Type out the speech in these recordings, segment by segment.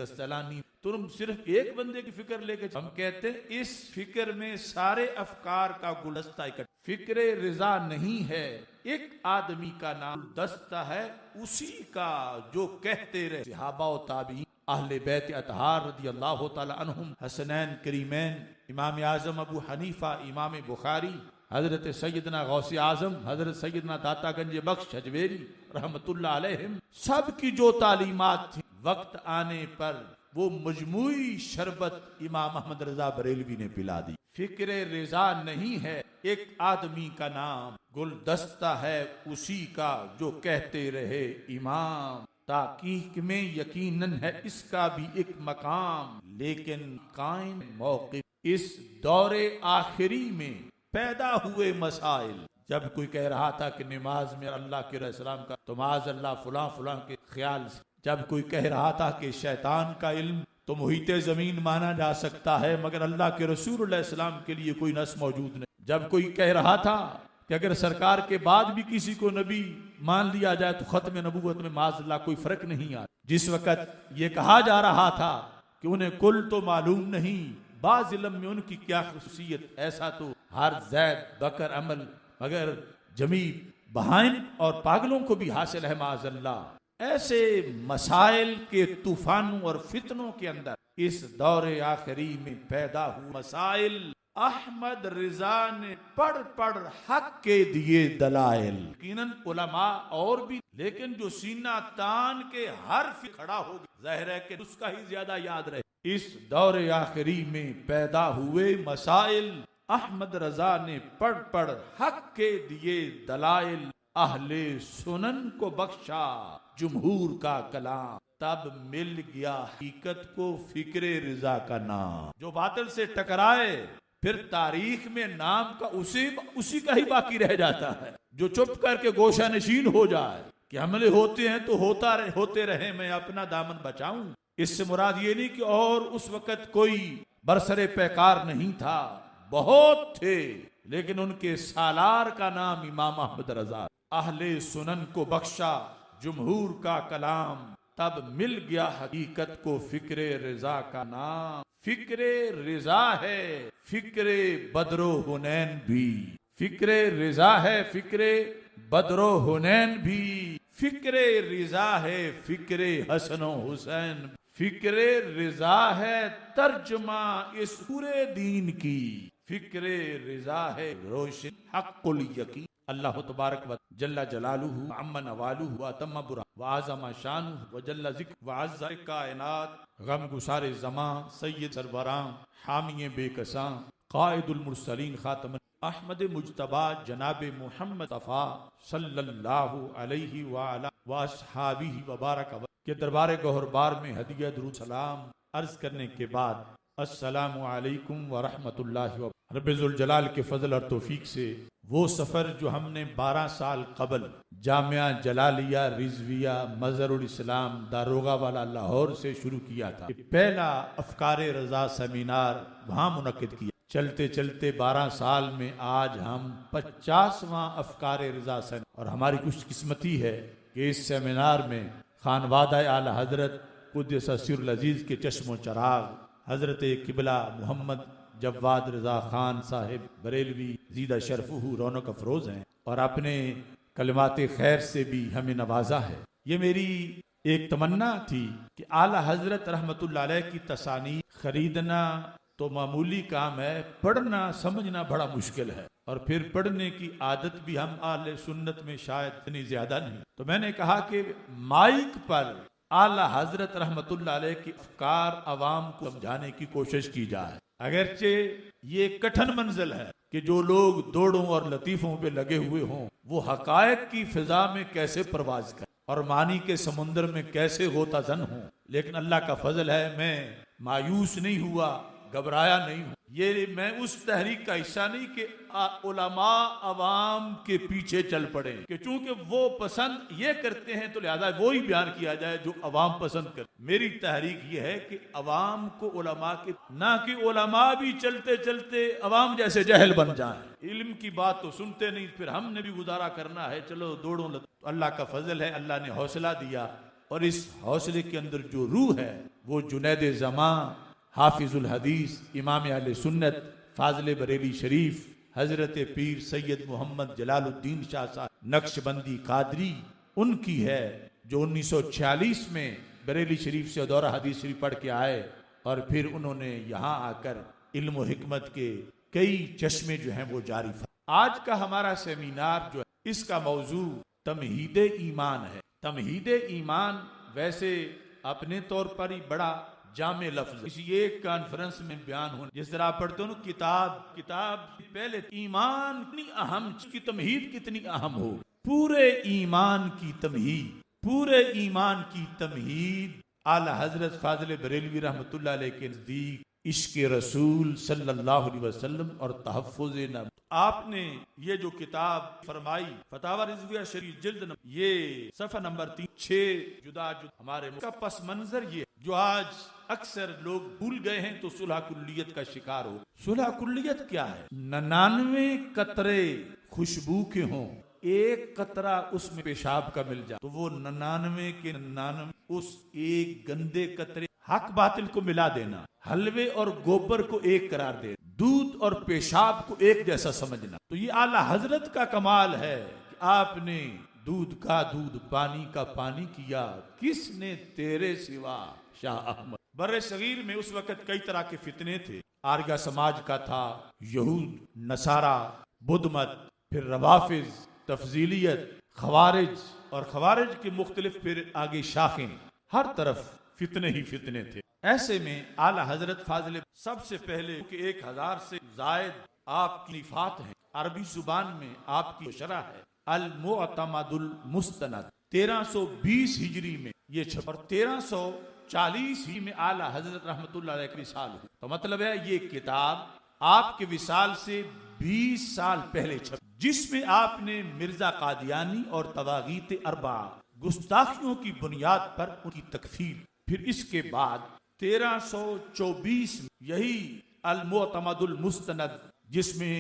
दस्तलानी, तुम सिर्फ एक बंदे की फिक्र लेके, हम कहते हैं इस फिक्र में सारे अफकार का गुलदस्ता इकट्ठा। फिक्र रिजा नहीं है, एक आदमी का नाम दस्ता है उसी का जो कहते रहे सहाबा व ताबीन, अहले बैत अतहार रदियल्लाहु ताला अन्हुम, हसनैन करीमैन, इमाम आजम अबू हनीफा, इमाम बुखारी, हजरत सैयदना गौसे आजम, हजरत सैयदना दातागंज बख्श हजवेरी रहमतुल्लाह अलैहिम, सब की जो तालीमात थी वक्त आने पर वो मजमूई शरबत इमाम अहमद रजा बरेलवी ने पिला दी। फिक्र रिजा नहीं है, एक आदमी का नाम गुलदस्ता है उसी का जो कहते रहे इमाम। ताकीक में यकीनन है इसका भी एक मकाम, लेकिन कायम मौक़िफ़ इस दौरे आखिरी में पैदा हुए मसाइल। जब कोई कह रहा था कि नमाज में अल्लाह के रसूल का तो माज़ अल्लाह फुला फुला के ख्याल से, जब कोई कह रहा था कि शैतान का इल्म तो मुहीते जमीन माना जा सकता है मगर अल्लाह के रसूल सलाम के लिए कोई नस मौजूद नहीं, जब कोई कह रहा था कि अगर सरकार के बाद भी किसी को नबी मान लिया जाए तो खत्म नबूवत में माज़ अल्लाह कोई फर्क नहीं आता, जिस वक़्त ये कहा जा रहा था कि उन्हें कुल तो मालूम नहीं बाज़ इल्म में उनकी क्या खुसूसियत, ऐसा तो हर ज़ैद बकर अमल मगर जमी बहाइन और पागलों को भी हासिल है माज़ अल्लाह। ऐसे मसाइल के तूफानों और फितनों के अंदर इस दौरे आखिरी में पैदा हुए मसाइल, अहमद रिजा ने पढ़ पढ़ हक के दिए दलाइल। यकीनन उलमा और भी, लेकिन जो सीना तान के हर्फ खड़ा हो गया ज़ाहिर है कि उसका ही ज्यादा याद रहे। इस दौरे आखिरी में पैदा हुए मसाइल, अहमद रजा ने पढ़ पढ़ हक के दिए दलाइल, अहले सुनन को बख्शा जुमहूर का कलाम, तब मिल गया हकीकत को फिक्रे रिजा का नाम। जो बातिल से टकराए फिर तारीख में नाम का उसी का ही बाकी रह जाता है। जो चुप करके गोशा नशीन हो जाए कि हमले होते हैं तो होते रहे, मैं अपना दामन बचाऊं, इससे मुराद ये नहीं कि और उस वक्त कोई बरसरे पैकार नहीं था, बहुत थे, लेकिन उनके सालार का नाम इमाम अहमद रजा। अहले सुनन को बख्शा जुमहूर का कलाम, तब मिल गया हकीकत को फिक्रे रिजा का नाम। फिक्रे रिजा है फिक्रे बदरो हुनैन भी, फिक्रे रिजा है फिक्रे बदरो हुनैन भी, फिक्रे रिजा है फिक्रे हसन हुसैन, फिक्रे रिजा है तर्जुमा इस पूरे दीन की, फिक्रे रिजा है रोशन हक़्क़ुल यकीन। अल्लाह तबारक व जल्ला जलालुहु अम्मा नवालुहु व तम्मा बुरा व आज़मा शानुहु व जल्ला ज़िक्र व अज़्ज़ा कायनात, गम गुसारे ज़मां सय्यद सरवरां हामिए बेकसां क़ाइदुल मुरसलीन खातम अहमद मुज्तबा जनाब मुहम्मद तफ़ा सल्लल्लाहु अलैहि व अला व अस्हाबिही व बारक के दरबार गौहरबार में हदिया दुरूद सलाम अर्ज करने के बाद अस्सलामु अलैकुम व रहमतुल्लाहि व रब्बिल जलाल के फजल और तौफीक से वो सफ़र जो हमने 12 साल कबल जामिया जलालिया रिजविया मज़हरुल इस्लाम दारोगा वाला लाहौर से शुरू किया था, पहला अफकार रजा सेमिनार वहाँ मुनक्किद किया। चलते चलते 12 साल में आज हम 50वां अफकार रजा सेमिनार, और हमारी खुशकिस्मती है कि इस सेमिनार में खानवादा आला हजरत कुद्दस सिर्रुल अजीज के चश्मो चराग हजरत किबला मोहम्मद जवाद रजा खान साहिब बरेलवी जीदा शरफुहु रौनक अफरोज हैं और अपने कलमाते खैर से भी हमें नवाजा है। ये मेरी एक तमन्ना थी कि आला हजरत रहमतुल्लाह अलैह की तसानी खरीदना तो मामूली काम है, पढ़ना समझना बड़ा मुश्किल है, और फिर पढ़ने की आदत भी हम आले सुन्नत में शायद इतनी ज्यादा नहीं। तो मैंने कहा कि माइक पर आला हजरत रहमतुल्लाह अलैह की अफकार अवाम को समझाने की कोशिश की जाए। अगरचे ये कठिन मंजिल है कि जो लोग दौड़ों और लतीफों पे लगे हुए हों वो हकायक की फिजा में कैसे परवाज करें और मानी के समुंदर में कैसे गोता जन हो, लेकिन अल्लाह का फजल है मैं मायूस नहीं हुआ, घबराया नहीं हूँ। ये मैं उस तहरीक का हिस्सा नहीं कि उलमा अवाम के पीछे चल पड़े कि चूंकि वो पसंद ये करते हैं तो लिहाजा वो ही बयान किया जाए जो अवाम पसंद कर। मेरी तहरीक ये है कि अवाम को उलमा के, ना कि उलमा भी चलते चलते अवाम जैसे जहल बन जाए। इल्म की बात तो सुनते नहीं, फिर हमने भी गुजारा करना है, चलो दौड़ो। अल्लाह का फजल है, अल्लाह ने हौसला दिया और इस हौसले के अंदर जो रूह है वो जुनैद ज़मा, हाफिजुल हदीस, इमाम अहले सुन्नत, फाज़िल बरेली शरीफ, हजरत पीर सैयद मोहम्मद जलालुद्दीन शाह साहब नक्शबंदी कादरी, उनकी है, जो 1946 में बरेली शरीफ से दौरा हदीस शरीफ पढ़ के आए और फिर उन्होंने यहाँ आकर इल्म व हिकमत के कई चश्मे जो हैं वो जारी। आज का हमारा सेमिनार जो है, इसका मौजू तमहीद ईमान है। तमहीद ईमान वैसे अपने तौर पर ही बड़ा जामे लफ्ज, इसी एक कॉन्फ्रेंस में बयान होने, जिस तरह आप पढ़ते हो ना किताब पहले ईमान कितनी अहम, की तमहीद कितनी अहम हो, पूरे ईमान की तमहीद आला हजरत फाजिल बरेलवी रहमतुल्लाह अलैह के नजदीक इश्क रसूल सल्लल्लाहु अलैहि वसल्लम और तहफ्फुज़ नब्ज़। आपने ये जो किताब फरमाई फतावा रिज़विया शरीफ जिल्द ये सफ़ा नंबर 6 जुदा हमारे का पस मंजर ये जो आज अक्सर लोग भूल गए हैं तो सुलह कुल्लियत का शिकार हो। सुलह कुल्लियत क्या है? 99 कतरे खुशबू के हों, एक कतरा उसमें पेशाब का मिल जाए तो वो 99 के 99 उस एक गंदे कतरे हक बातिल को मिला देना, हलवे और गोबर को एक करार दे, दूध और पेशाब को एक जैसा समझना। तो ये आला हजरत का कमाल है कि आपने दूध का दूध, पानी का पानी किया, किसने तेरे सिवा शाह अहमद। बर्रे सगीर में उस वक्त कई तरह के फितने थे। आर्या समाज का था, यहूद, नसारा, बुद्ध मत, फिर रवाफिज, तफजीलियत, खवारिज और खवारिज के मुख्तलिफ फिर आगे शाखें, हर तरफ फितने ही फितने थे। ऐसे में आला हजरत फाजिल सबसे पहले 1000 से जायद आपकी निफात है। अरबी जुबान में आपकी शरह है अल मुअतमदुल मुस्तनद। 1320 हिजरी में ये छप और 1340 ही में आला हजरत रहमतुल्लाह अलैह की विसाल हुई। तो मतलब है ये किताब आपके विसाल से 20 साल पहले छप, जिसमें आपने मिर्जा कादियानी और तवागीत अरबा गुस्ताखियों की बुनियाद पर उनकी तकफीर, फिर इसके बाद 1324 यही अल मुअतमदुल मुस्तनद, जिसमें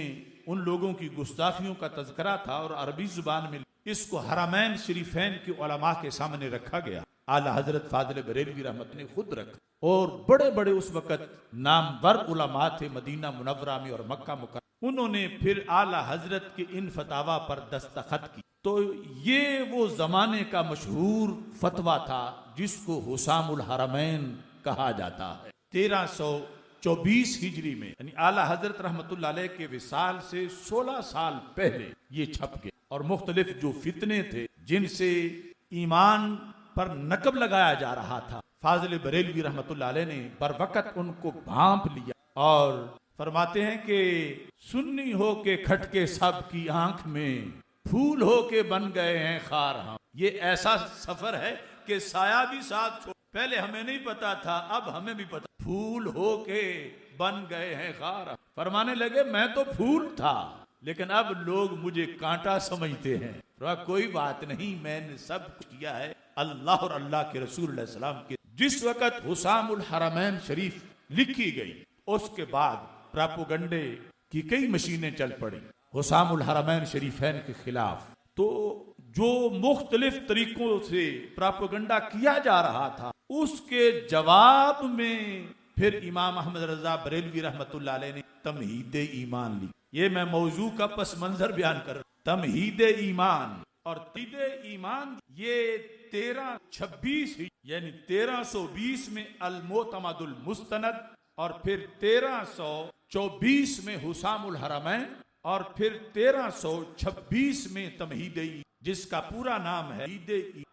उन लोगों की गुस्ताखियों का तज़किरा था और अरबी जुबान में इसको हरमैन शरीफैन के उलमा के सामने रखा गया। आला हजरत फाजिल बरेलवी रहमत ने खुद रखा और बड़े बड़े उस वक़्त नामवर उलमा थे मदीना मुनव्वरा में और मक्का मुकर्रमा। उन्होंने फिर आला हजरत के इन फतावा पर दस्तखत की। तो ये वो जमाने का मशहूर फतवा था जिसको हुसामुल हरमैन कहा जाता है। 1324 हिजरी में यानी आला हजरत रहमतुल्लाह अलैह के विसाल से 16 साल पहले ये छप गया और मुख्तलिफ जो फितने थे जिनसे ईमान पर नकब लगाया जा रहा था, फाजिल बरेलवी रहमतुल्लाह अलैह ने बर वक़्त उनको भांप लिया और फरमाते हैं कि सुन्नी हो के खटके सब की आंख में, फूल हो के बन गए हैं खार हम। ये ऐसा सफर है कि साया भी साथ छोड़, पहले हमें नहीं पता था, अब हमें भी पता, फूल हो के बन गए हैं खार। फरमाने लगे मैं तो फूल था लेकिन अब लोग मुझे कांटा समझते हैं। कोई बात नहीं, मैंने सब कुछ किया है अल्लाह और अल्लाह के रसूल सलाम के। जिस वक़्त हुसामुल हरमैन शरीफ लिखी गई उसके बाद प्रोपेगेंडे की कई मशीनें चल पड़ी हुसामुल हरमैन शरीफैन के खिलाफ। तो जो मुख्तलिफ तरीकों से प्रोपेगेंडा किया जा रहा था उसके जवाब में फिर इमाम अहमद रजा बरेलवी रहमतुल्लाह अलैह ने तमहीद ईमान ली। ये मैं मौजू का पस मंजर बयान कर रहा हूं, तमहीद ईमान। और तमहीद ईमान ये 1326 यानी 1320 में अल मुअतमदुल मुस्तनद और फिर 1324 में हुसामुल हरमैन और फिर 1326 में तमहीद, जिसका पूरा नाम है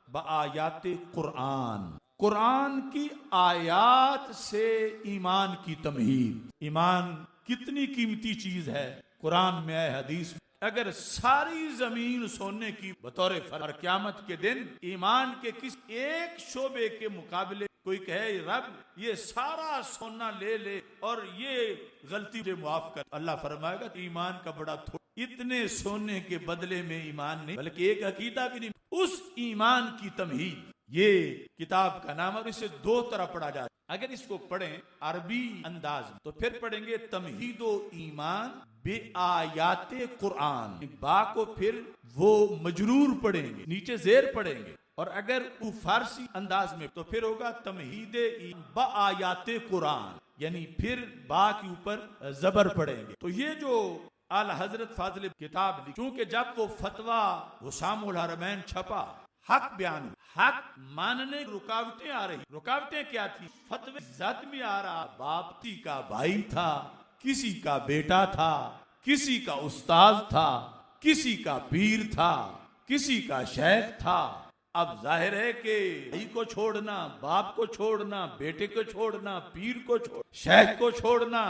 बआयात कुरान। कुरान की आयात से ईमान की तमहीद। ईमान कितनी कीमती चीज है। कुरान में है, हदीस में, अगर सारी जमीन सोने की बतौर फर्ज, क़यामत के दिन ईमान के किस एक शोबे के मुकाबले कोई कहे रब ये सारा सोना ले ले और ये गलती मुझे माफ कर, अल्लाह फरमाएगा ईमान का बड़ा थोड़ा, इतने सोने के बदले में ईमान नहीं बल्कि एक अकीदा भी नहीं। उस ईमान की तमहीद ये किताब का नाम, और इसे 2 तरह पढ़ा जाता है। अगर इसको पढ़ें अरबी अंदाज तो फिर पढ़ेंगे तमहीदो ईमान बे आयाते कुरान, बा को फिर वो मजरूर पढ़ेंगे, नीचे जेर पढ़ेंगे और अगर वो फारसी अंदाज में तो फिर होगा तमहीदे बआयाते कुरान, यानी फिर बा के ऊपर जबर पड़ेंगे। तो ये जो आला हजरत फाजिल किताब लिखी, क्योंकि जब वो फतवा हुसामुल हरमैन छपा, हक बयान, हक मानने रुकावटें आ रही। रुकावटें क्या थी? फतवे जद में आ रहा, बाप का भाई था, किसी का बेटा था, किसी का उस्ताद था, किसी का पीर था, किसी का शेख था। अब जाहिर है कि भाई को छोड़ना, बाप को छोड़ना, बेटे को छोड़ना, पीर को छोड़ना, शेख को छोड़ना,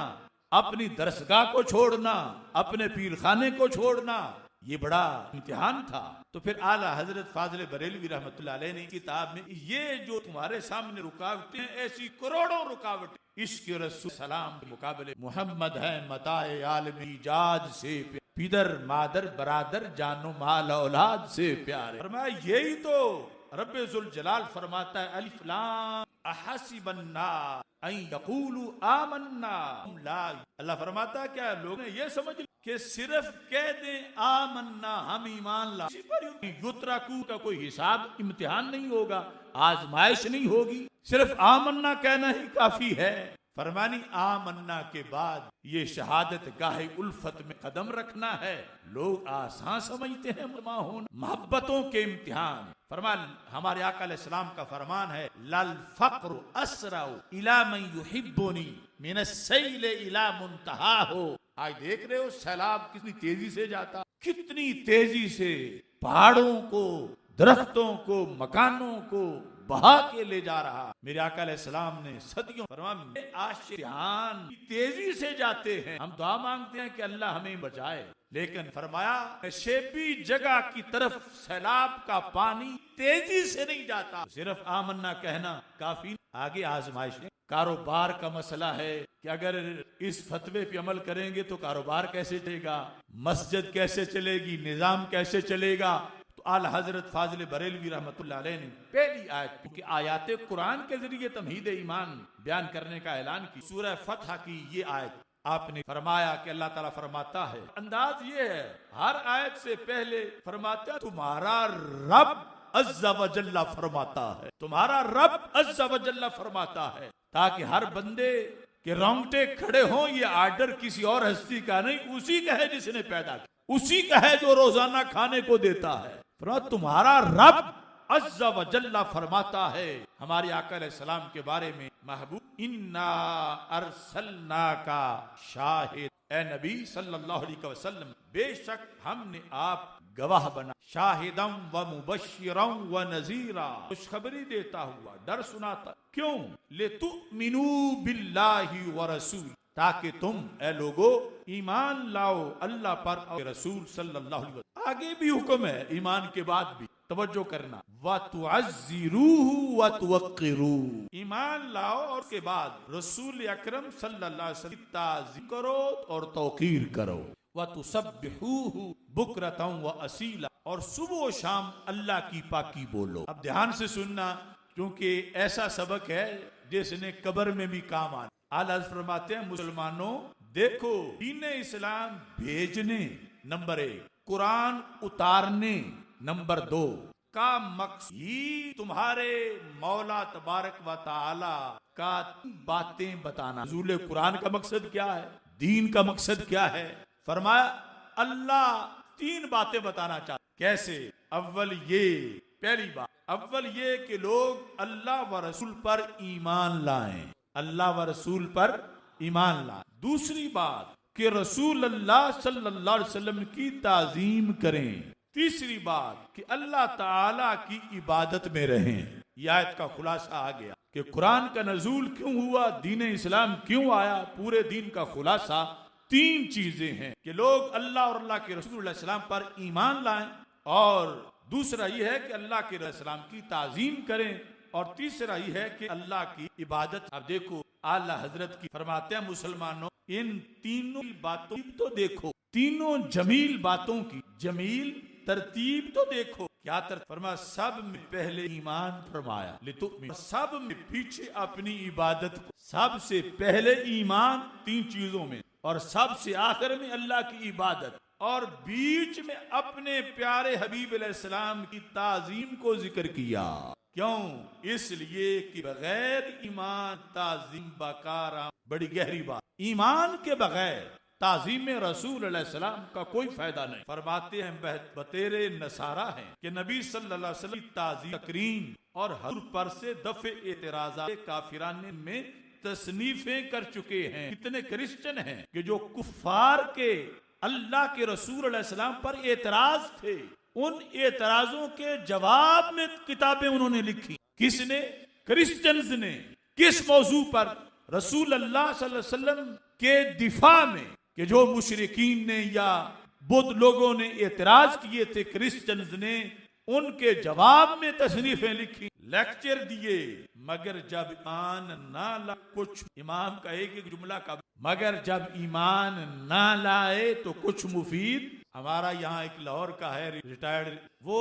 अपनी दरसगाह को छोड़ना, अपने पीर खाने को छोड़ना, ये बड़ा इम्तिहान था। तो फिर आला हजरत फाजिल बरेलवी रहमतुल्लाह अलैह ने किताब में ये जो तुम्हारे सामने रुकावटें, ऐसी करोड़ों रुकावटें इश्क रसूल सलाम के मुकाबले मोहम्मद है मताए आलमी जाज से पिदर मादर बरादर जानो माल औलाद से प्यारे। फरमाया यही तो रब्बे जुल जलाल फरमाता है, अलिफ लाम अहसिबन्ना अन यकूलू आमन्ना ला। अल्लाह फरमाता है क्या लोग ये समझ कि सिर्फ कह दें आमन्ना, हम ईमान ला, युतराकू का कोई हिसाब इम्तिहान नहीं होगा, आजमाइश नहीं होगी, सिर्फ आमन्ना कहना ही काफी है। फरमानी आमन्ना के बाद ये शहादत गाहे उल्फत में कदम रखना है। लोग आसान समझते हैं मोहब्बतों के इम्तिहान। फरमान हमारे आका अलैहिस्सलाम का फरमान है, लल फक्र असराउ इला मन युहिब्बुनी मिन अस्सैल इला मुंतहा हो। आज देख रहे हो सैलाब कितनी तेजी से जाता, कितनी तेजी से पहाड़ों को, दरख्तों को, मकानों को बहा के ले जा रहा। मेरे आका अलैहिस्सलाम ने सदियों फरमाया आशियान तेजी से जाते हैं, हम दुआ मांगते हैं कि अल्लाह हमें बचाए, लेकिन फरमाया नशेबी जगह की तरफ सैलाब का पानी तेजी से नहीं जाता। सिर्फ आमन्ना कहना काफी, आगे आजमाइश है। कारोबार का मसला है कि अगर इस फतवे पे अमल करेंगे तो कारोबार कैसे चलेगा, मस्जिद कैसे चलेगी, निजाम कैसे चलेगा। तो आला हजरत फाजिल बरेलवी रहमतुल्लाह अलैह ने पहली आयत, क्योंकि आयात कुरान के जरिए तमहीद ईमान बयान करने का ऐलान की, सूरह फतह की ये आयत आपने फरमाया कि अल्लाह ताला फरमाता है, अंदाज ये है हर आयत से पहले फरमाता है तुम्हारा रब अज़्ज़ा व जल्ला फरमाता है, तुम्हारा रब अज़्ज़ा व जल्ला फरमाता है, ताकि हर बंदे के रोंगटे खड़े हों। ये आर्डर किसी और हस्ती का नहीं, उसी का है जिसने पैदा किया, उसी का है जो रोजाना खाने को देता है। तुम्हारा रब अज़्ज़ा व जल्ला फरमाता है हमारे आका अलैहिस्सलाम के बारे में, महबूब इन्ना अरसलना का शाहिद, ए नबी सल्लल्लाहु अलैहि वसल्लम बेशक हमने आप गवाह बना, शाहिदम व मुबश्शिरम व नजीरा, खुशखबरी देता हुआ, डर सुनाता। क्यों? लितुमिनू बिल्लाहि व रसूल, ताकि तुम ए लोगो ईमान लाओ अल्लाह पर और रसूल सल्लल्लाहु अलैहि वसल्लम। आगे भी हुक्म है ईमान के बाद भी, तवज्जो करना, व तुअज़्ज़िरूहु व तुवक्किरू, ईमान लाओ और के बाद रसूल अकरम सल्लल्लाहु अलैहि वसल्लम ताज़ीम करो और तौकीर करो, व तुसब्बिहूहु बुकरतम व असीला, और सुबह शाम अल्लाह की पाकी बोलो। अब ध्यान से सुनना, क्योंकि ऐसा सबक है जिसने कब्र में भी काम आना। आला फरमाते हैं मुसलमानों देखो, दीन इस्लाम भेजने नंबर 1, कुरान उतारने नंबर 2 का मकसद ही तुम्हारे मौला तबारक व ताला का बातें बताना। नज़ूल कुरान का मकसद क्या है, दीन का मकसद क्या है? फरमाया अल्लाह 3 बातें बताना चाहता। कैसे? अव्वल ये, पहली बात अव्वल ये कि लोग अल्लाह व रसूल पर ईमान लाएं, अल्लाह व रसूल पर ईमान लाएं। दूसरी बात कि रसूल अल्लाह सल्लल्लाहु अलैहि वसल्लम की ताजीम करें। तीसरी बात कि अल्लाह ताला की इबादत में रहें। यह आयत का खुलासा आ गया कि कुरान का नज़ूल क्यों हुआ, दीन इस्लाम क्यों आया। पूरे दीन का खुलासा 3 चीजें हैं कि लोग अल्लाह और अल्लाह के रसूल सल्लल्लाहु अलैहि वसल्लम पर ईमान लाएं, और दूसरा यह है कि अल्लाह के रसूल की ताजीम करें, और तीसरा यह है कि अल्लाह की इबादत। अब देखो आला हजरत की फरमाते हैं मुसलमानों इन तीनों बातों तो देखो, तीनों जमील बातों की जमील तरतीब तो देखो। क्या फरमा सब में पहले ईमान फरमाया, सब में पीछे अपनी इबादत को। सबसे पहले ईमान 3 चीजों में, और सबसे आखिर में अल्लाह की इबादत। और बीच में अपने प्यारे हबीब अलैहिस्सलाम की ताजीम को जिक्र किया। क्यों? इसलिए कि बगैर ईमान ताजीम बकारा, बड़ी गहरी बात, ईमान के बगैर ताजीम रसूल अलैहिस्सलाम का कोई फायदा नहीं। फरमाते हैं बतेरे नसारा हैं कि नबी सल्लल्लाहु अलैहि वसल्लम की ताजीम तकरीम और हजूर पर से दफे एतराज़ात काफिराने में तसनीफें कर चुके हैं। कितने क्रिश्चियन हैं कि जो कुफ्फार के अल्लाह के रसूल अलैहिस्सलाम पर एतराज थे, उन एतराजों के जवाब में किताबें उन्होंने लिखी। किसने? क्रिश्चियंस ने। किस मौजू पर? रसूल अल्लाह सल्लल्लाहु अलैहि वसल्लम के दिफा में, कि जो मुशरिकीन ने या बुद्ध लोगों ने एतराज किए थे क्रिश्चियंस ने, उनके जवाब में तसनीफें लिखी, लेक्चर दिए। मगर जब ईमान ना ला, कुछ इमाम का एक जुमला का, मगर जब ईमान ना लाए तो कुछ मुफीद। हमारा यहाँ एक लाहौर का है रिटायर्ड, वो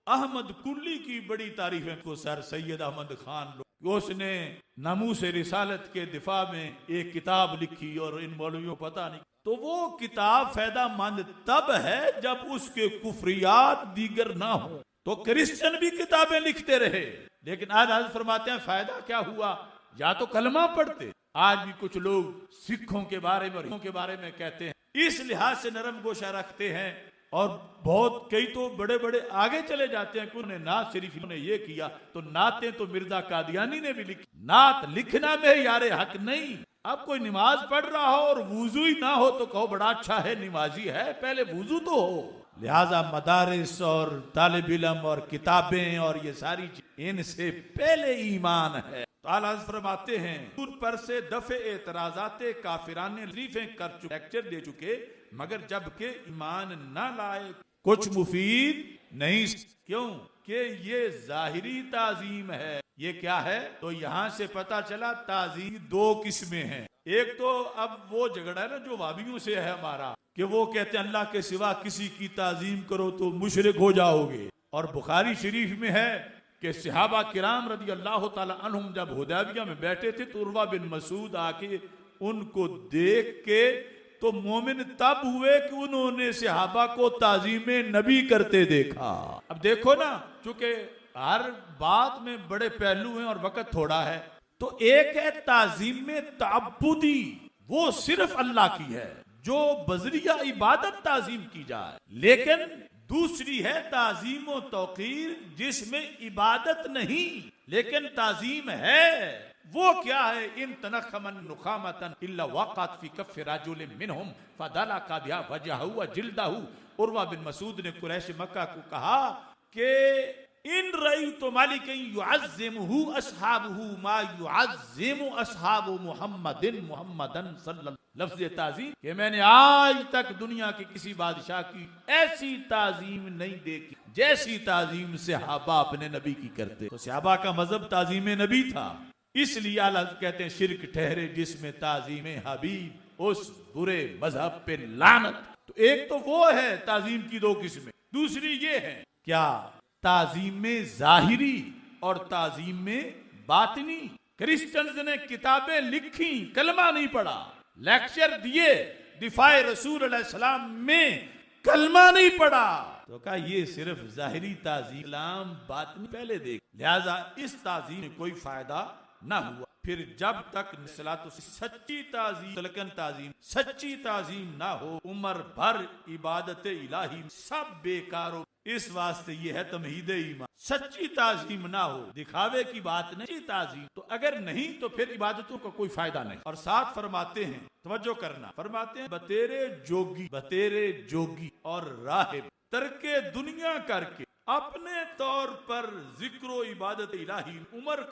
अहमद कुल्ली की बड़ी तारीफें को सर सैयद अहमद खान, उसने नामूस रिसालत के दिफा में एक किताब लिखी और इन मौलवियों को पता नहीं। तो वो किताब फायदामंद तब है जब उसके कुफरियात दीगर ना हो। तो क्रिश्चियन भी किताबें लिखते रहे, लेकिन आज हज़रत फरमाते हैं फायदा क्या हुआ? या तो कलमा पढ़ते। आज भी कुछ लोग सिखों के बारे में और हिंदुओं के बारे में कहते हैं, इस लिहाज से नरम गोशा रखते हैं, और बहुत कई तो बड़े बड़े आगे चले जाते हैं कि उन्होंने नात शरीफ ने ये किया, तो नातें तो मिर्जा कादियानी ने भी लिखी। नात लिखना में यारे हक नहीं। अब कोई नमाज पढ़ रहा हो और वुजू ही ना हो तो कहो बड़ा अच्छा है, नमाजी है, पहले वुजू तो हो। लिहाजा मदारिस और तालिब इल्म और किताबें और ये सारी चीजें, इनसे पहले ईमान है। तो आला फरमाते हैं दूर पर से दफे एतराज़ाते काफिराने तरीफें कर चुके, लेक्चर दे चुके, मगर जबकि ईमान ना लाए कुछ मुफीद नहीं। क्यों? कि ये जाहिरी ताजीम है। ये क्या है? तो यहाँ से पता चला ताजीम दो किस्में हैं। एक तो अब वो झगड़ा है ना जो वाबियों से है हमारा, कि वो कहते हैं अल्लाह के सिवा किसी की ताजीम करो तो मुशरिक हो जाओगे। और बुखारी शरीफ में है कि सहाबा किराम रदी अल्लाह ताला अन्हुम जब हुदैबिया में बैठे थे तो उर्वा बिन मसूद आके उनको देख के तो मोमिन तब हुए कि उन्होंने सहाबा को ताजीमे नबी करते देखा। अब देखो ना, चूंकि हर बात में बड़े पहलू हैं और वक्त थोड़ा है, तो एक है ताजीम ताबुदी, वो सिर्फ अल्लाह की है, जो बजरिया इबादत ताजीम की जाए। लेकिन दूसरी है ताजीम व तौकीर, जिसमें इबादत नहीं लेकिन ताजीम है। वो क्या है? इन तनखमन नुखामतन इल्ला वक़अत फी कफ़ रजुल मिनहुम फदला का बिहा वजहहु व जिल्दहु। उर्वा बिन मसूद ने कुरैश मक्का को कहा कि इन रई तो मालिक युअज़्ज़िमुहु अस्हाबुहु मा युअज़्ज़िमु अस्हाबु मुहम्मदिन मुहम्मदन सल्लल्लाहु, लफ्ज़ ताज़ीम कि मैंने आज तक दुनिया के किसी बादशाह की ऐसी ताजीम नहीं देखी जैसी ताजीम सहाबा अपने नबी की करते। तो सहाबा का मजहब ताजीम नबी था, इसलिए अल्लाह कहते हैं शिरक ठहरे जिसमें ताजीम हबीब, उस बुरे मजहब पे लानत। तो एक तो वो है ताजीम की दो किस्में, दूसरी ये है क्या? ताजीम में जाहिरी और ताजीम में बातिनी। क्रिश्चियंस ने किताबें लिखी, कलमा नहीं पढ़ा, लेक्चर दिए, दिफाए रसूल अलैहिस्सलाम में कलमा नहीं पढ़ा, तो कहा ये सिर्फ जाहिरी ताजीम, इस्लाम बातिनी पहले देख। लिहाजा इस ताजीम में कोई फायदा ना हुआ। फिर जब तक सच्ची ताजीम, तलकन ताजीम, सच्ची ताजीम ना हो, उम्र भर इबादत इलाही सब बेकार हो। इस वास्ते ये है तमहीद ईमान। सच्ची ताजीम ना हो, दिखावे की बात नहीं, ताजीम तो अगर नहीं तो फिर इबादतों का कोई फायदा नहीं। और साथ फरमाते हैं, तवज्जो करना, फरमाते हैं बतेरे जोगी और राहिब तरके दुनिया करके अपने तौर पर जिक्रो इबादत इलाही उम्र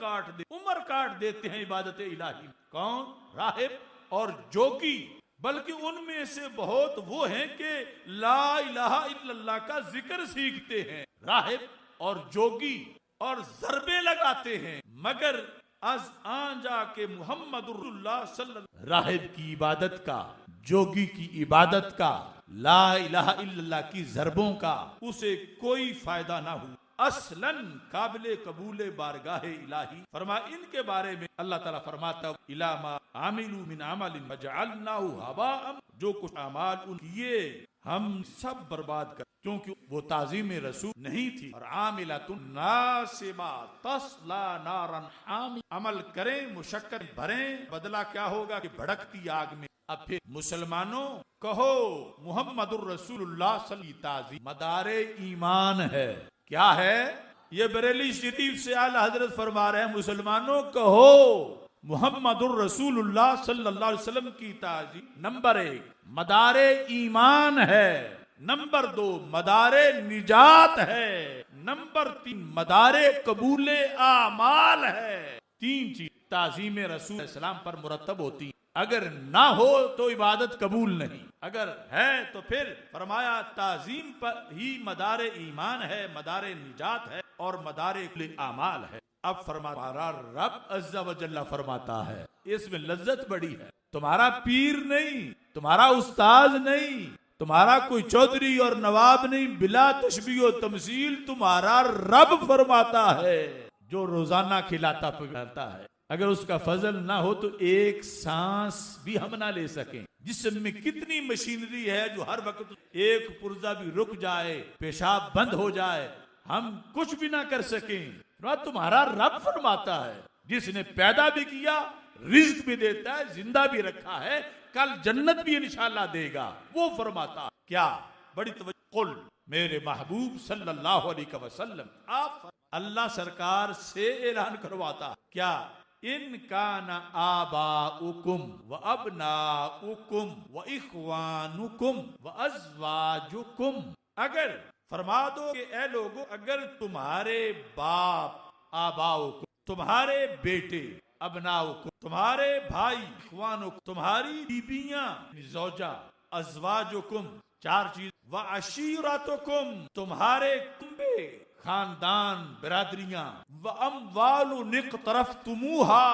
काट देते हैं इबादत इलाही। कौन? राहिब और जोगी। बल्कि उनमें से बहुत वो हैं कि ला इलाहा इल्लल्लाह का जिक्र सीखते हैं, राहिब और जोगी, और ज़रबे लगाते हैं, मगर अज आंजा के मुहम्मदुल्लाह सल्लल्लाहु, राहिब की इबादत का, जोगी की इबादत का, ला इलाहा इल्लल्लाह की ज़रबों का उसे कोई फायदा ना हुआ। असलन काबिले कबूले बारगाहे इलाही। फरमा इनके बारे में अल्लाह ताला फरमाता इलामा आमिलू मिन अमलिन वजअलनाहु हबाअम, जो कुछ अमाल उन किए हम सब बर्बाद कर, क्योंकि वो ताजीम रसूल नहीं थी। और आमिलतुन नासिबा तस्ला नारन हामी, अमल करें मुशक्कत भरें, बदला क्या होगा कि भड़कती आग में। अब फिर मुसलमानों कहो मुहम्मदुर रसूलुल्लाह सल्लल्लाहु अलैहि वसल्लम मदारे ईमान है। क्या है ये? बरेली शरीफ से आला हजरत फरमा रहे हैं, मुसलमानों कहो मुहम्मदुर रसूलुल्लाह सल्लल्लाहु अलैहि वसल्लम की ताज़ीम नंबर 1 मदारे ईमान है, नंबर 2 मदारे निजात है, नंबर 3 मदारे कबूले आमाल है। 3 चीज ताज़ीम रसूल सलाम पर मुरतब होती, अगर ना हो तो इबादत कबूल नहीं, अगर है तो फिर फरमाया ताज़ीम पर ही मदारे ईमान है, मदारे निजात है और मदारे आमाल है। अब फरमाता रब अज़्ज़ा व जल्ला फरमाता है, इसमें लज्जत बड़ी है। तुम्हारा पीर नहीं, तुम्हारा उस्ताद नहीं, तुम्हारा कोई चौधरी और नवाब नहीं, बिला तशबीह व तमसील तुम्हारा रब फरमाता है, जो रोजाना खिलाता पिलाता है। अगर उसका फजल ना हो तो एक सांस भी हम ना ले सकें। जिस्म में कितनी मशीनरी है जो हर वक्त एक पुर्जा भी रुक जाए, पेशाब बंद हो जाए, हम कुछ भी ना कर सकें। तुम्हारा रब फरमाता है, जिसने पैदा भी किया, रिज्क भी देता है, जिंदा भी रखा है, कल जन्नत भी इंशाअल्लाह देगा, वो फरमाता। क्या बड़ी तवज्जो। कुल मेरे महबूब सल्लल्लाहु अलैहि वसल्लम, आप अल्लाह सरकार से ऐलान करवाता, क्या इनकाना आबाउकुम व अबनाउकुम व इख्वानुकुम व अज़वाजुकुम, अगर फरमा दो कि ए लोगो, अगर तुम्हारे बाप आबाओ को, तुम्हारे बेटे अबनाओ को, तुम्हारे भाई इख्वानो को, तुम्हारी बीबियां ज़ौजा, अज़वाजुकुम 4 चीज, व अशीरतुकुम तुम्हारे कुंबे खानदान बिरादरियां, व अमवालु निक़तरफ़्तुमूहा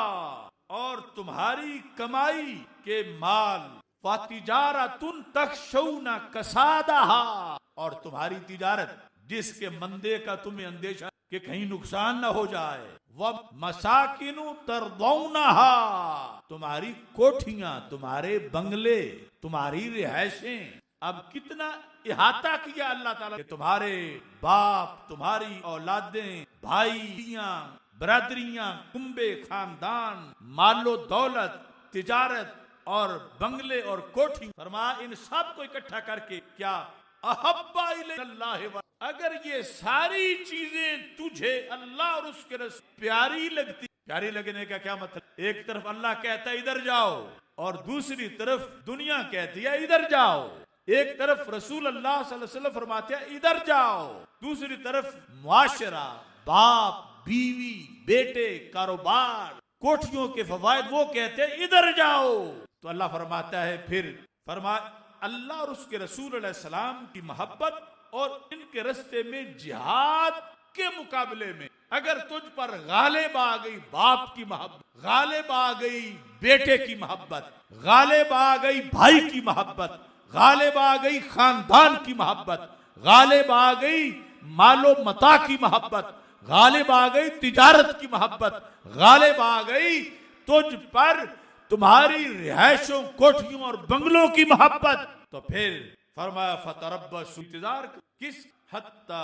और तुम्हारी कमाई के माल, व तिजारतुन तख़शौना कसादहा और तुम्हारी तिजारत जिसके मंदे का तुम्हें अंदेशा कि कहीं नुकसान न हो जाए, व मसाकिनु तरदौनहा तुम्हारी कोठियां, तुम्हारे बंगले, तुम्हारी रिहायशें। अब कितना इहाता किया अल्लाह ताला कि तुम्हारे बाप, तुम्हारी औलादें, भाइयां, बरादरियां, कुंबे खानदान, मालो दौलत, तिजारत और बंगले और कोठी, फरमा इन सब को इकट्ठा करके क्या अहब्बा इलल्लाह, अगर ये सारी चीजें तुझे अल्लाह और उसके रसूल प्यारी लगती। प्यारी लगने का क्या मतलब? एक तरफ अल्लाह कहता है इधर जाओ और दूसरी तरफ दुनिया कहती है इधर जाओ। एक तरफ रसूल अल्लाह सल्लल्लाहु अलैहि वसल्लम फरमाते हैं इधर जाओ, दूसरी तरफ मुआशरा, बाप, बीवी, बेटे, कारोबार, कोठियों के फवायद, वो कहते हैं इधर जाओ। तो अल्लाह फरमाता है, फिर फरमा अल्लाह और उसके रसूल अलैहि सलाम की मोहब्बत और इनके रस्ते में जिहाद के मुकाबले में अगर तुझ पर गालिब आ गई बाप की मोहब्बत, गालिब आ गई बेटे की मोहब्बत, गालिब आ गई भाई की मोहब्बत, गालिब आ गई खानदान की मोहब्बत, गालिब आ गई मालो मता की मोहब्बत, गालिब आ गई तिजारत की मोहब्बत, गालिब आ गई तुझ पर तुम्हारी रिहायशों, कोठियों और बंगलों की मोहब्बत, तो फिर फरमाया फतरब्बसू, इंतजार किस हत्ता,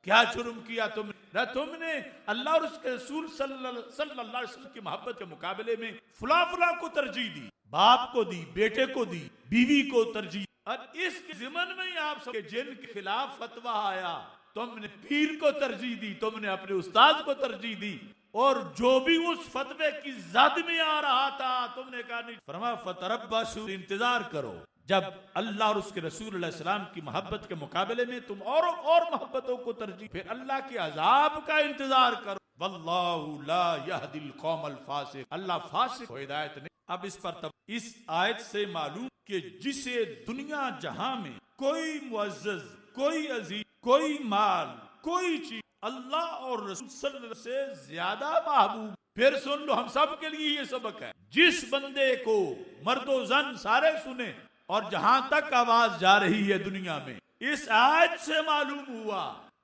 क्या जुर्म किया तुमने? तुमने अल्लाह और उसके रसूल सल्लल्लाहु अलैहि वसल्लम की मोहब्बत के मुकाबले में फुला फुला को तरजीह दी, बाप को दी, बेटे को दी, बीवी को तरजीह। और इस ज़िमन में ही आप सबके जिनके खिलाफ फतवा आया, तुमने पीर को तरजीह दी, तुमने अपने उस्ताद को तरजीह दी, और जो भी उस फतवे की जद में आ रहा था तुमने कहा नहीं। फरमाया फतरब्बसू, इंतजार करो, जब अल्लाह और उसके रसूल अलैहि सलाम की मोहब्बत के मुकाबले में तुम और मोहब्बतों को तरजीह, फिर अल्लाह के अजाब का इंतजार करो। वल्लाहु ला यहदिल कौमल फासिक, अल्लाह फासिक को हिदायत नहीं। अब इस पर तब इस आयत से मालूम कि जिसे दुनिया जहां में कोई मुअज्जज, कोई अजीज, कोई माल, कोई चीज अल्लाह और रसूल सल्लल्लाहु अलैहि वसल्लम से ज्यादा महबूब। फिर सुन लो, हम सब के लिए ये सबक है। जिस बंदे को मर्दो जन सारे सुने और जहां तक आवाज जा रही है दुनिया में, इस आयत से मालूम हुआ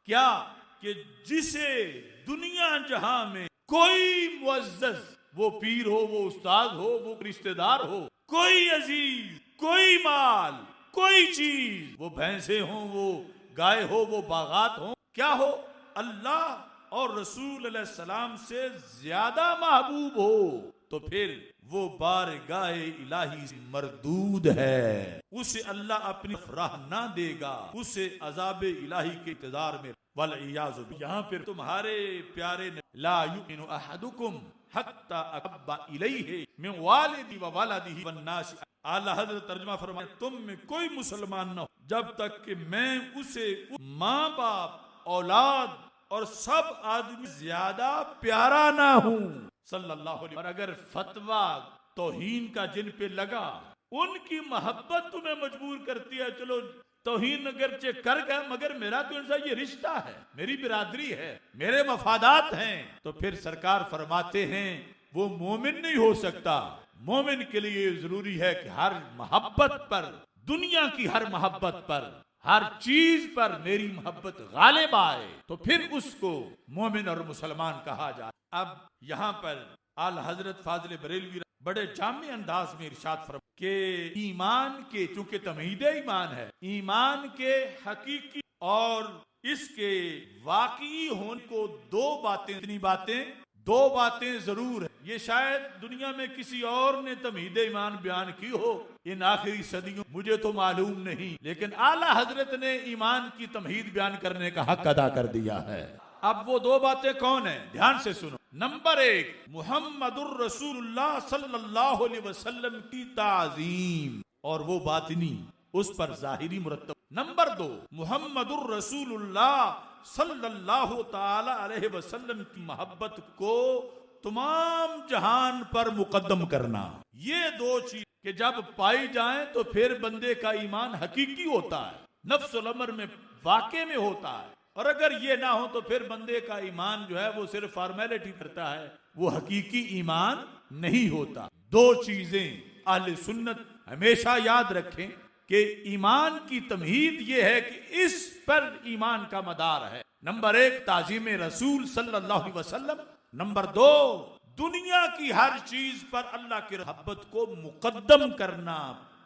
क्या कि जिसे दुनिया जहां में कोई मुअज्जज, वो पीर हो, वो उस्ताद हो, वो रिश्तेदार हो, कोई अजीज, कोई माल, कोई चीज, वो भैंसे हो, वो गाय हो, वो बागात हो, क्या हो, अल्लाह और रसूल अलैहि सलाम से ज्यादा महबूब हो तो फिर वो बारगाह इलाही मरदूद है, उसे अल्लाह अपनी राह ना देगा, उसे अजाब इलाही के इंतजार में। वल इयाज़ु बिल्लाह। यहाँ फिर तुम्हारे प्यारे ला युमिनु अहदुकुम हत्ता अहब्बा इलैहि मिन वालिदी व वलदिही वन नास। आला हज़रत तर्जुमा फरमाए, तुम में कोई मुसलमान न हो जब तक कि मैं उसे माँ बाप, औलाद और सब आदमी ज्यादा प्यारा ना हूं सल्लल्लाहु अलैहि। और अगर फतवा तौहीन का जिन पे लगा, उनकी मोहब्बत तुम्हें मजबूर करती है, चलो तौहीन अगरचे कर गए मगर मेरा तो इनसे ये रिश्ता है, मेरी बिरादरी है, मेरे मफादात हैं, तो फिर सरकार फरमाते हैं वो मोमिन नहीं हो सकता। मोमिन के लिए जरूरी है कि हर मोहब्बत पर, दुनिया की हर मोहब्बत पर, हर चीज पर मेरी मोहब्बत गालिब आए, तो फिर उसको मोमिन और मुसलमान कहा जाए। अब यहाँ पर आला हजरत फाजिल बरेलवी बड़े जामे अंदाज में इरशाद फरमा के ईमान के, चूंकि तमहीद ईमान है, ईमान के हकीकी और इसके वाकई होने को दो बातें, इतनी बातें, दो बातें जरूर है। ये शायद दुनिया में किसी और ने तमहीद ईमान बयान की हो इन आखिरी सदियों, मुझे तो मालूम नहीं, लेकिन आला हजरत ने ईमान की तमहीद बयान करने का हक अदा कर दिया है। अब वो दो बातें कौन है, ध्यान से सुनो। नंबर एक, मुहम्मदुर रसूलुल्लाह सल्लल्लाहु अलैहि वसल्लम की ताज़ीम और वो बातिनी, उस पर जाहिरी मुरत्तब। नंबर दो, मुहम्मदुर रसूलुल्लाह सल्लल्लाहु ताला अलैहि वसल्लम की मोहब्बत को तमाम जहान पर मुकद्दम करना। ये दो चीज कि जब पाई जाएं तो फिर बंदे का ईमान हकीकी होता है, नफ्सुल अमर में वाक़े में होता है, और अगर ये ना हो तो फिर बंदे का ईमान जो है वो सिर्फ फॉर्मेलिटी करता है, वो हकीकी ईमान नहीं होता। दो चीजें अहले सुन्नत हमेशा याद रखें कि ईमान की तमहीद ये है कि इस पर ईमान का मदार है। नंबर एक, ताज़ीम रसूल सल्लल्लाहु अलैहि वसल्लम। नंबर दो, दुनिया की हर चीज पर अल्लाह की मोहब्बत को मुकद्दम करना,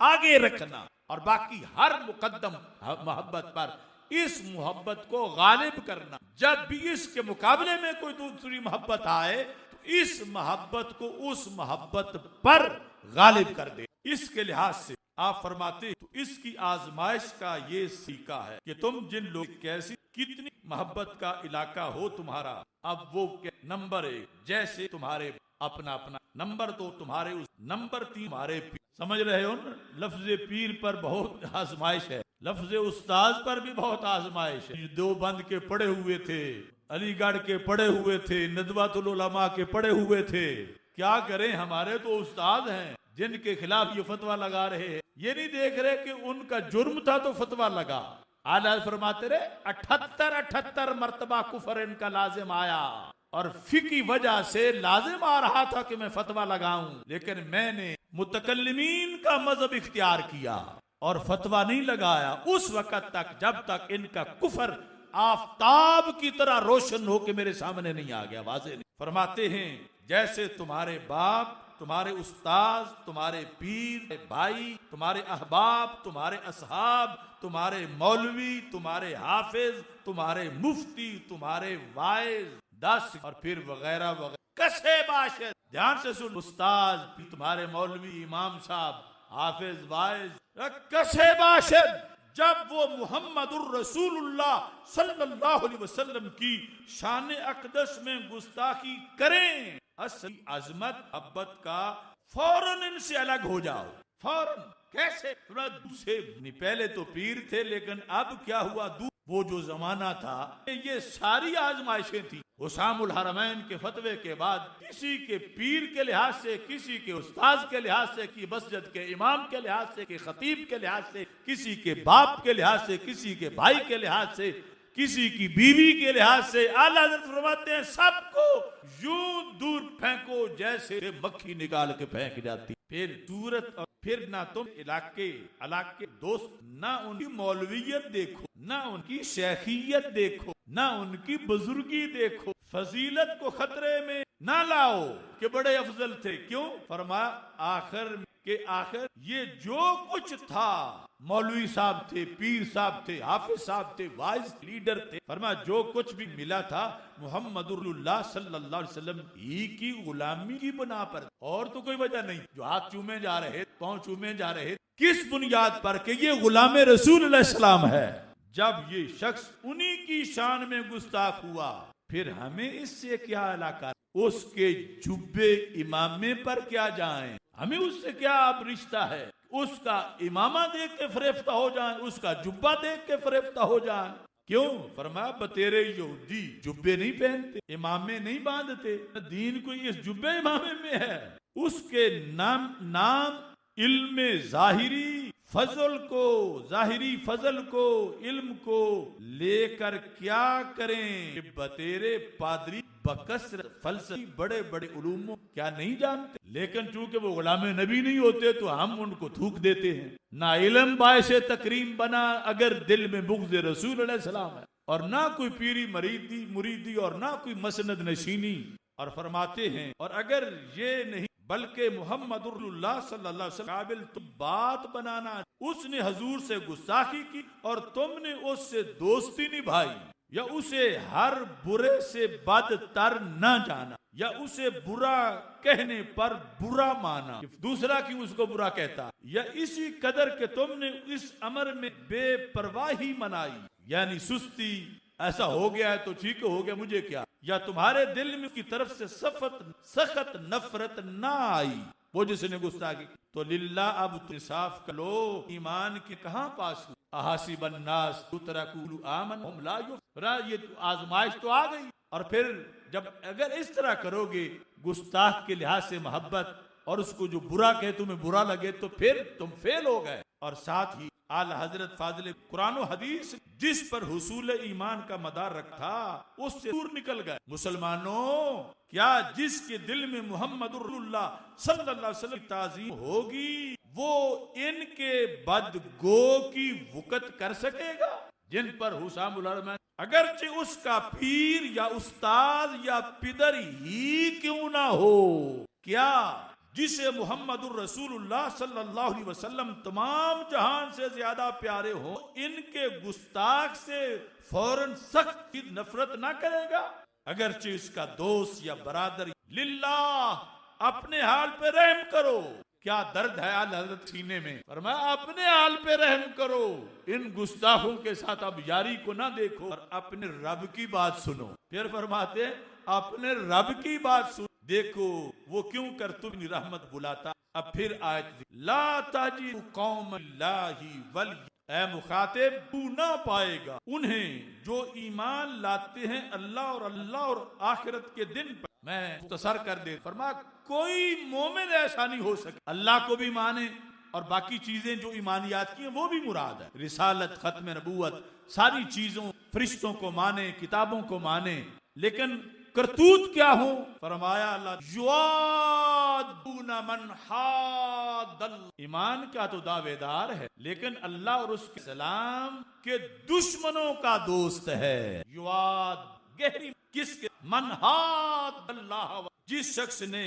आगे रखना, और बाकी हर मुकद्दम मोहब्बत पर इस मोहब्बत को गालिब करना। जब भी इसके मुकाबले में कोई दूसरी मोहब्बत आए तो इस मोहब्बत को उस मोहब्बत पर गालिब कर दे। इसके लिहाज से आप फरमाते तो इसकी आजमाइश का ये सीखा है कि तुम जिन लोग कैसी कितनी मोहब्बत का इलाका हो तुम्हारा। अब वो नंबर एक, जैसे तुम्हारे अपना अपना, नंबर दो तुम्हारे उस, नंबर तीन तुम्हारे पीर। समझ रहे हो ना, लफ्ज पीर पर बहुत आजमाइश है, लफ्ज उस्ताद पर भी बहुत आजमाइश है। दो बंद के पड़े हुए थे, अलीगढ़ के पड़े हुए थे, नदवातुल उलमा के पड़े हुए थे, क्या करें, हमारे तो उस्ताद हैं जिनके खिलाफ ये फतवा लगा रहे हैं। ये नहीं देख रहे कि उनका जुर्म था तो फतवा लगा। आला फरमाते रहे 78 मरतबा कुफर इनका लाजिम आया, और फिकी वजह से लाजिम आ रहा था कि मैं फतवा लगाऊं, लेकिन मैंने मुतकल्लिमीन का मजहब इख्तियार किया और फतवा नहीं लगाया उस वक्त तक जब तक इनका कुफर आफताब की तरह रोशन हो के मेरे सामने नहीं आ गया, वाज़ेह नहीं। फरमाते हैं जैसे तुम्हारे बाप, तुम्हारे उस्ताद, तुम्हारे पीर भाई, तुम्हारे अहबाब, तुम्हारे असहाब, तुम्हारे मौलवी, तुम्हारे हाफिज, तुम्हारे मुफ्ती, तुम्हारे वाइज, दस और फिर वगैरह वगैरह कसे बाशद, ध्यान से सुन, उस्ताद, तुम्हारे मौलवी, इमाम साहब, हाफिज, वाइज, कसे बाशद, जब वो मुहम्मदुर रसूलुल्लाह सल्लल्लाहु अलैहि वसल्लम की शान अक़दस में गुस्ताखी करें, असली अजमत मोहब्बत का फौरन इनसे अलग हो जाओ। फौरन कैसे? से पहले तो पीर थे, लेकिन अब क्या हुआ, वो जो जमाना था, ये सारी आजमाइशें थी। हुसामुल हरमैन के फतवे के बाद किसी के पीर के लिहाज से, किसी के उस्ताद के लिहाज से, कि मस्जिद के इमाम के लिहाज से, कि खतीब के लिहाज से, किसी के बाप के लिहाज से, किसी के भाई के लिहाज से, किसी की बीवी के लिहाज से, आला हज़रत फरमाते हैं सबको यूं दूर फेंको जैसे मक्खी निकाल के फेंक जाती। फिर सूरत, और फिर ना तुम इलाके दोस्त, ना उनकी मौलवियत देखो, ना उनकी शेखियत देखो, ना उनकी बुजुर्गी देखो, फजीलत को खतरे में ना लाओ कि बड़े अफजल थे। क्यों? फरमाया आखिर ये जो कुछ था, मौलवी साहब थे, पीर साहब थे, हाफिज साहब थे, वाइज लीडर थे, फरमाया जो कुछ भी मिला था मुहम्मदुल्लाह सल्लल्लाहु अलैहि वसल्लम ही की गुलामी की बना पर, और तो कोई वजह नहीं। जो हाथ चूमे जा रहे, पांव चूमे जा रहे, किस बुनियाद पर कि ये गुलाम रसूल अलैहि सलाम है। जब ये शख्स उन्हीं की शान में गुस्ताख हुआ, फिर हमें इससे क्या इलाका? उसके जुब्बे इमामे पर क्या जाएं, हमें उससे क्या अब रिश्ता है? उसका इमामा देख के फरेफ्ता हो जाएं, उसका जुब्बा देख के फरेफ्ता हो जाएं। क्यों? फरमाया बतेरे यहूदी जुब्बे नहीं पहनते, इमामे नहीं बांधते, दीन कोई इस जुब्बे इमामे में है। उसके नाम इल्म जाहिरी फजल को इल्म को लेकर क्या करें? बतेरे पादरी बकसर फलसफी बड़े बड़े उलूमों क्या नहीं जानते, लेकिन चूंकि वो गुलामे नबी नहीं होते तो हम उनको थूक देते हैं। ना इल्म बायसे तकरीम बना अगर दिल में बुग़्ज़ रसूल अलैहि सलाम है, और ना कोई पीरी मुरीदी और ना कोई मसनद नशीनी। और फरमाते हैं और अगर ये नहीं बल्कि मुहम्मदुल्लाह सल्लल्लाहु अलैहि वसल्लम काबिल तुम बात बनाना, उसने हजूर से गुस्ताखी की और तुमने उससे दोस्ती निभाई, या उसे हर बुरे से बदतर न जाना, या उसे बुरा कहने पर बुरा माना, दूसरा क्यों उसको बुरा कहता, या इसी कदर के तुमने इस अमर में बेपरवाही मनाई, यानी सुस्ती, ऐसा हो गया है तो ठीक हो गया, मुझे क्या, या तुम्हारे दिल में की तरफ से सख्त नफरत ना आई, वो जिसने गुस्ताखी। तो लिल्ला अब इंसाफ कर लो, ईमान के कहां पास हो? अहासिबन नास तुतरकुलु आमन हम ला युफ्तरा, ये आजमाइश तो आ गई। और फिर जब अगर इस तरह करोगे गुस्ताख के लिहाज से मोहब्बत, और उसको जो बुरा कहे तुम्हें बुरा लगे, तो फिर तुम फेल हो गए। और साथ ही आला हजरत फाजिल कुरान और हदीस जिस पर हुसूल ईमान का मदार रखा, उससे दूर निकल गए। मुसलमानों, क्या जिसके दिल में मुहम्मदुल्लाह सल्लल्लाहु अलैहि वसल्लम की ताज़ीम होगी, वो इनके बदगो की वुकत कर सकेगा जिन पर हुसामुल रहमान, अगरचे उसका पीर या उस्ताद या पिदर ही क्यों ना हो? क्या जिसे मुहम्मदुर रसूलुल्लाह सल्लल्लाहु अलैहि वसल्लम तमाम जहान से ज्यादा प्यारे हो, इनके गुस्ताख से फौरन सख्त नफरत ना करेगा? अगरचे इसका दोस्त या बरादर। लिल्लाह अपने हाल पे रहम करो। क्या दर्द है आला हज़रत सीने में, फरमाया अपने हाल पे रहम करो, इन गुस्ताखों के साथ अब यारी को ना देखो और अपने रब की बात सुनो। फिर फरमाते अपने रब की बात सुनो, देखो वो क्यों कर तुम रहमत बुलाता। अब फिर आयत ला ताजिदु कौमल्लाहि वल, ऐ मुखातिब तू ना पाएगा उन्हें जो ईमान लाते हैं अल्लाह और आखिरत के दिन पर। मैं मुख्तसर कर दे, फरमा कोई मोमिन ऐसा नहीं हो सके अल्लाह को भी माने और बाकी चीजें जो ईमानियात की हैं वो भी मुराद है, रिसालत, खत्म नबूवत, सारी चीजों, फरिश्तों को माने, किताबों को माने, लेकिन करतूत क्या हो? फरमाया अल्लाह युआदूना मन हादल, ईमान का तो दावेदार है लेकिन अल्लाह और उसके सलाम के दुश्मनों का दोस्त है। युआद गहरी किसके? मन हादल्लाह, जिस शख्स ने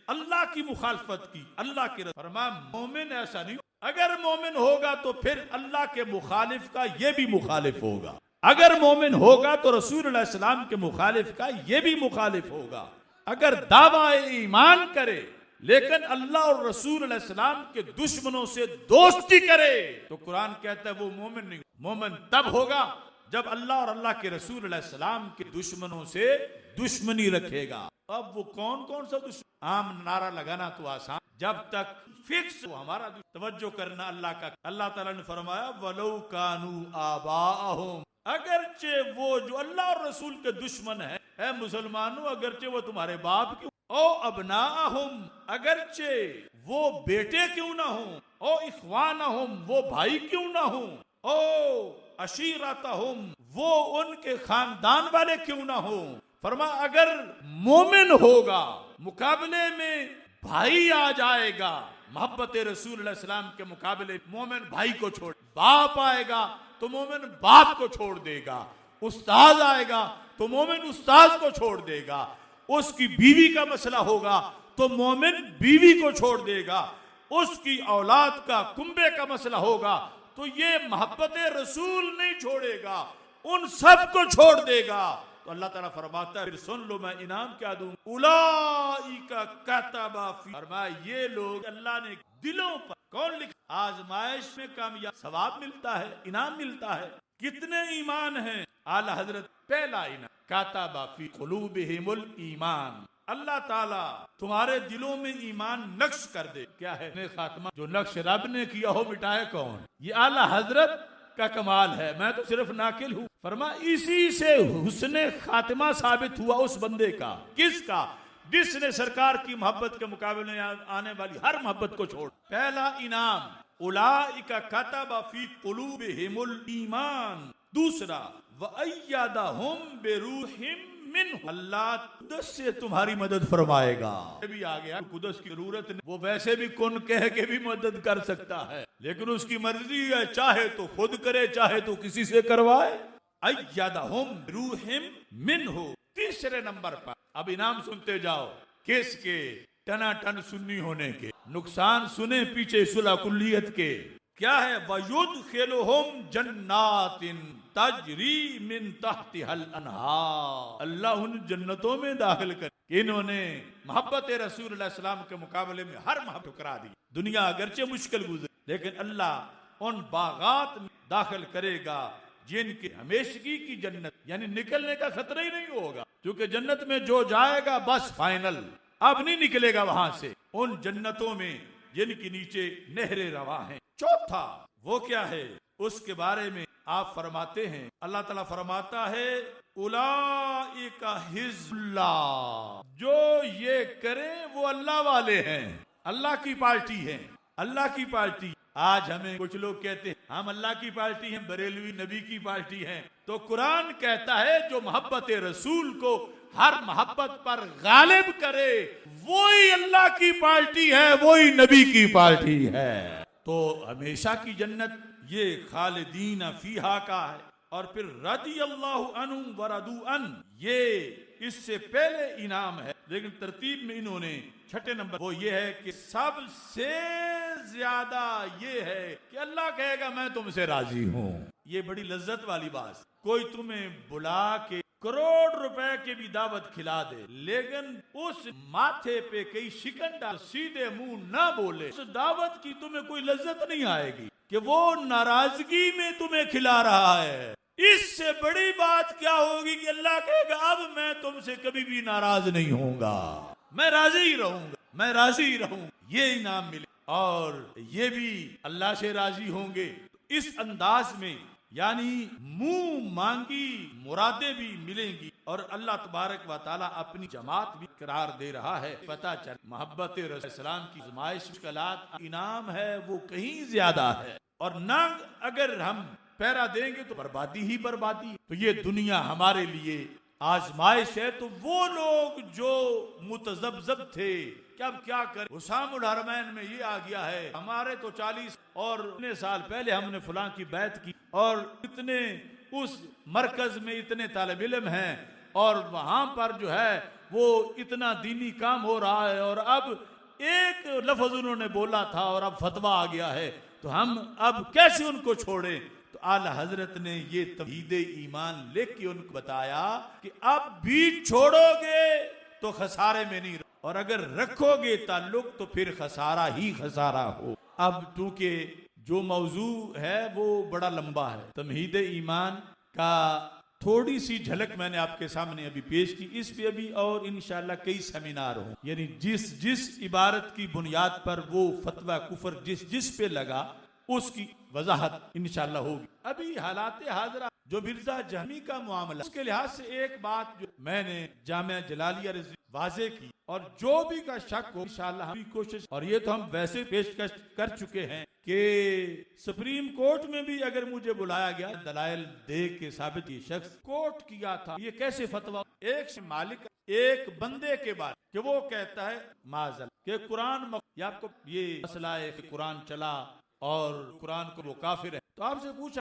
अल्लाह की मुखालफत की, अल्लाह के फरमाया मोमिन ऐसा नहीं। अगर मोमिन होगा तो फिर अल्लाह के मुखालिफ का ये भी मुखालिफ होगा, अगर मोमिन होगा तो रसूल अलैहि सलाम के मुखालिफ का ये भी मुखालिफ होगा। अगर दावा ईमान करे लेकिन अल्लाह और रसूल अलैहि सलाम के दुश्मनों से दोस्ती करे तो कुरान कहता है वो मोमिन नहीं। मोमिन तब होगा जब अल्लाह और अल्लाह के रसूल अलैहि सलाम के दुश्मनों से दुश्मनी रखेगा। अब वो कौन कौन सा दुश्मन? आम नारा लगाना तो आसान, जब तक फिक्स हो हमारा तवज्जो करना अल्लाह का। अल्लाह ताला ने फरमाया वलौ कानू आबाअहुम, अगरचे वो जो अल्लाह और रसूल के दुश्मन है मुसलमानों, अगरचे वो तुम्हारे बाप क्यों, ओ अबनाअहुम, अगरचे वो बेटे क्यों ना हो, ओ इख्वानहुम, वो भाई क्यों ना हो, ओ अशीरतहुम, वो उनके खानदान वाले क्यों ना हो। फरमा अगर मोमिन होगा मुकाबले में भाई आ जाएगा, मोहब्बत रसूल अलैहि सलाम के मुकाबले मोमिन भाई को छोड़, बाप आएगा तो मोमिन बाप को छोड़ देगा, उस्ताद आएगा तो मोमिन उस्ताद को छोड़ देगा। उसकी बीवी का मसला होगा तो मोमिन बीवी को छोड़ देगा, उसकी औलाद का कुंबे का मसला होगा तो ये मोहब्बत रसूल नहीं छोड़ेगा, उन सब को छोड़ देगा। तो अल्लाह ताला फरमाता है, फिर सुन लो मैं इनाम क्या दूं, उलाइका कतबा फी, फरमाया ये लोग अल्लाह ने दिलों पर, कौन लिखा, आजमाइश में कामयाब सवाब मिलता है, इनाम मिलता है। कितने ईमान हैं? आला हजरत पहला इनाम कतबा फी कुलूबिहिमुल ईमान, अल्लाह ताला तुम्हारे दिलों में ईमान नक्श कर दे। क्या है खात्मा? जो नक्श रब ने किया हो मिटाए कौन? ये आला हजरत का कमाल है, मैं तो सिर्फ नाकिल हूँ। फरमा इसी से हुस्ने खात्मा साबित हुआ उस बंदे का। किसका? जिसने सरकार की मोहब्बत के मुकाबले में आने वाली हर मोहब्बत को छोड़। पहला इनाम उलाइका कतबा फी कुलूबिहिमुल ईमान। दूसरा वअय्यदहुम बिरूहिम मिन्हु, अल्लाह कुदस से तुम्हारी मदद फरमाएगा। ये भी आ गया, कुदस की जरूरत नहीं, वो वैसे भी कुन कह के भी मदद कर सकता है, लेकिन उसकी मर्जी है, चाहे तो खुद करे चाहे तो किसी से करवाए। अय्यदहुम बिरूहिम मिन्हु। तीसरे नंबर पर अब इनाम सुनते जाओ, किसके? टनाटन सुन्नी होने के। नुकसान सुने पीछे सुलह कुल्लियत के। क्या है? वयुदखिलुहुम जन्नातिन तजरी मिन तहतिहल अनहार, अल्लाह उन जन्नतों में दाखिल कर। इन्होंने मोहब्बत रसूल सलाम के मुकाबले में हर मोहब्बत ठुकरा दी। दुनिया अगरचे मुश्किल गुजरे, लेकिन अल्लाह उन बागात में दाखिल करेगा जिनके हमेशगी की जन्नत, यानी निकलने का खतरा ही नहीं होगा, क्योंकि जन्नत में जो जाएगा बस फाइनल, अब नहीं निकलेगा वहां से। उन जन्नतों में जिनके नीचे नहरें रवा हैं। चौथा वो क्या है? उसके बारे में आप फरमाते हैं, अल्लाह ताला फरमाता है उलाइका हिज़्बुल्लाह, जो ये करें वो अल्लाह वाले हैं, अल्लाह की पार्टी है, अल्लाह की पार्टी। आज हमें कुछ लोग कहते हैं हम अल्लाह की पार्टी हैं, बरेलवी नबी की पार्टी हैं। तो कुरान कहता है जो मोहब्बत रसूल को हर मोहब्बत पर गालिब करे वही अल्लाह की पार्टी है, वही नबी की पार्टी है। तो हमेशा की जन्नत ये खालिदीन फीहा का है। और फिर रदी अल्लाहु अन्हु व रदू अन, ये इससे पहले इनाम है, लेकिन तरतीब में इन्होंने छठे नंबर वो ये है कि सबसे ज्यादा ये है कि अल्लाह कहेगा मैं तुमसे राजी हूँ। ये बड़ी लज्जत वाली बात। कोई तुम्हें बुला के करोड़ रुपए की भी दावत खिला दे, लेकिन उस माथे पे कई शिकन डाल सीधे मुंह ना बोले, उस दावत की तुम्हें कोई लज्जत नहीं आएगी कि वो नाराजगी में तुम्हें खिला रहा है। इससे बड़ी बात क्या होगी कि अल्लाह कहेगा अब मैं तुमसे कभी भी नाराज नहीं होऊंगा, मैं राजी ही रहूंगा, मैं राजी ही रहूंगा। ये इनाम मिले और ये भी अल्लाह से राजी होंगे। इस अंदाज में यानी मुंह मांगी मुरादें भी मिलेंगी और अल्लाह तबारक व ताला अपनी जमात भी करार दे रहा है। पता चल मोहब्बत रसूल की आज़माइश मुश्किलात इनाम है वो कहीं ज्यादा है, और ना अगर हम पैरा देंगे तो बर्बादी ही बर्बादी। तो ये दुनिया हमारे लिए आजमाइश है। तो वो लोग जो मुतज़ब्ज़ब थे कि अब क्या करें, हुसामुल हरमैन में ये आ गया है हमारे तो 40 और इतने साल पहले हमने फलां की बैत की और इतने उस मरकज में इतने तालिब इल्म हैं और वहां पर जो है वो इतना दीनी काम हो रहा है, और अब एक लफ्ज उन्होंने बोला था और अब फतवा आ गया है, तो हम अब कैसे उनको छोड़ें। तो आला हजरत ने ये तौहीद ईमान लिख के उनको बताया कि अब भी छोड़ोगे तो खसारे में नहीं, और अगर रखोगे ताल्लुक तो फिर खसारा ही खसारा हो। अब चूंकि जो मौजू है वो बड़ा लंबा है, तौहीद ईमान का थोड़ी सी झलक मैंने आपके सामने अभी पेश की। इस पे अभी और इंशाल्लाह कई सेमिनार हों, यानी जिस जिस इबारत की बुनियाद पर वो फतवा कुफर जिस जिस पे लगा उसकी वजाहत इंशाल्लाह होगी। अभी हालात हाजरा जो मिर्जा जहमी का मामला, उसके लिहाज से एक बात जो मैंने जामिया जलालिया रिजवी वाजे की, और जो भी का शक हो इंशाल्लाह हम कोशिश, और ये तो हम वैसे पेशकश कर चुके हैं कि सुप्रीम कोर्ट में भी अगर मुझे बुलाया गया दलाइल दे के साबित ये शख्स कोर्ट किया था, ये कैसे फतवा एक मालिक एक बंदे के बाद कि वो कहता है माजल के कुरान, या आपको ये मसला है कि कुरान चला और कुरान को वो काफिर है, तो आपसे पूछा